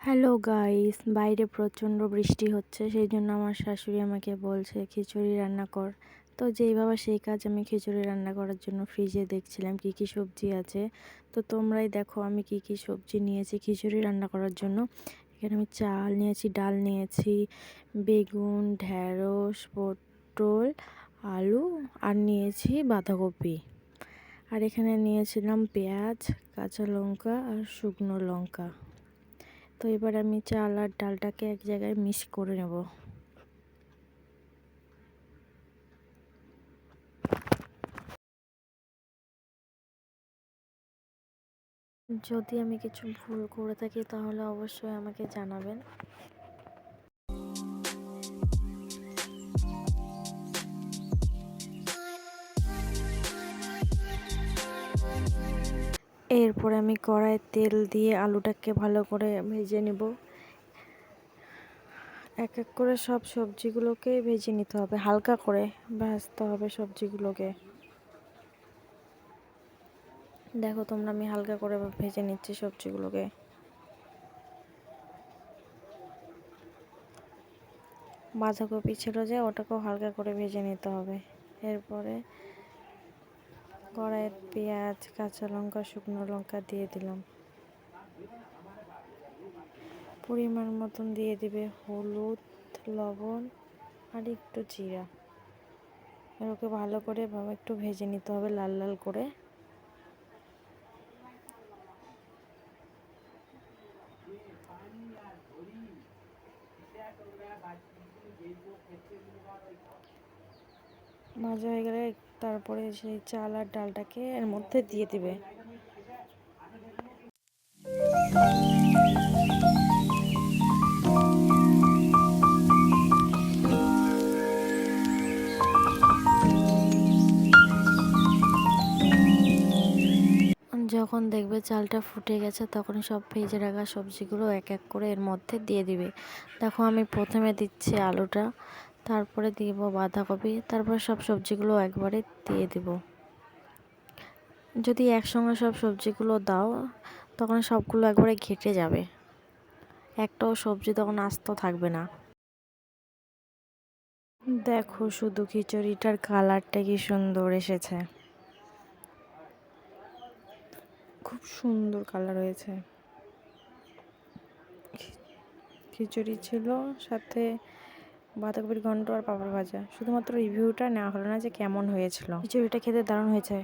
Hello guys, বাইরে প্রচণ্ড বৃষ্টি হচ্ছে, সেই জন্য আমার শাশুড়ি আমাকে বলছে খিচুড়ি রান্না কর। তো যেইভাবে সেই কাজ, আমি খিচুড়ি রান্না করার জন্য ফ্রিজে দেখছিলাম কি কি সবজি আছে। তো তোমরাই দেখো আমি কি কি সবজি নিয়েছি খিচুড়ি রান্না করার জন্য। এখানে আমি চাল নিয়েছি, ডাল নিয়েছি, বেগুন, ঢ্যাঁড়স, পটল, আলু আর নিয়েছি বাঁধাকপি। আর এখানে নিয়েছিলাম পেঁয়াজ, কাঁচা লঙ্কা আর শুকনো লঙ্কা। তো এবার আমি চাল আর ডালটাকে এক জায়গায় মিক্স করে নেব। যদি আমি কিছু ভুল করে থাকি তাহলে অবশ্যই আমাকে জানাবেন। এরপরে আমি কড়াইয়ে তেল দিয়ে আলুটাকে ভালো করে ভেজে নেব। এক এক করে সব সবজিগুলোকে ভেজে নিতে হবে, হালকা করে ভাজতে হবে সবজিগুলোকে। দেখো তোমরা, আমি হালকা করে ভেজে নিচ্ছি সবজিগুলোকে। বাঁধাকপি ছিল যে, ওটাকেও হালকা করে ভেজে নিতে হবে। এরপরে কড়াইয়ে পেঁয়াজ, কাঁচা লঙ্কা, শুকনো লঙ্কা দিয়ে দিলাম। পরিমাণ মতন দিয়ে দিবে হলুদ, লবণ আর একটু জিরা। এগুলোকে ভালো করে একটু ভেজে নিতে হবে লাল লাল করে। ভাজা হয়ে গেলে তারপরে সেই চাল আর ডালটাকে এর মধ্যে দিয়ে দিবে। যখন দেখবে চালটা ফুটে গেছে, তখন সব ভেজে রাখা সবজিগুলো এক এক করে এর মধ্যে দিয়ে দিবে। দেখো আমি প্রথমে দিচ্ছি আলুটা, তারপরে দিব বাঁধাকপি, তারপর সব সবজিগুলো একবারে দিয়ে দিব। যদি একসঙ্গে সব সবজিগুলো দাও তখন সবগুলো একবারে ঘেটে যাবে, একটাও সবজি তখন আস্ত থাকবে না। দেখো শুধু খিচুড়িটার কালারটা কি সুন্দর এসেছে, খুব সুন্দর কালার হয়েছে। খিচুড়ি ছিল, সাথে বাঁধাকপির ঘন্ট আর পাঁপড় ভাজা। শুধুমাত্র রিভিউটা নেওয়া হলো না যে কেমন হয়েছিল। খিচুড়িটা খেতে দারুণ হয়েছে।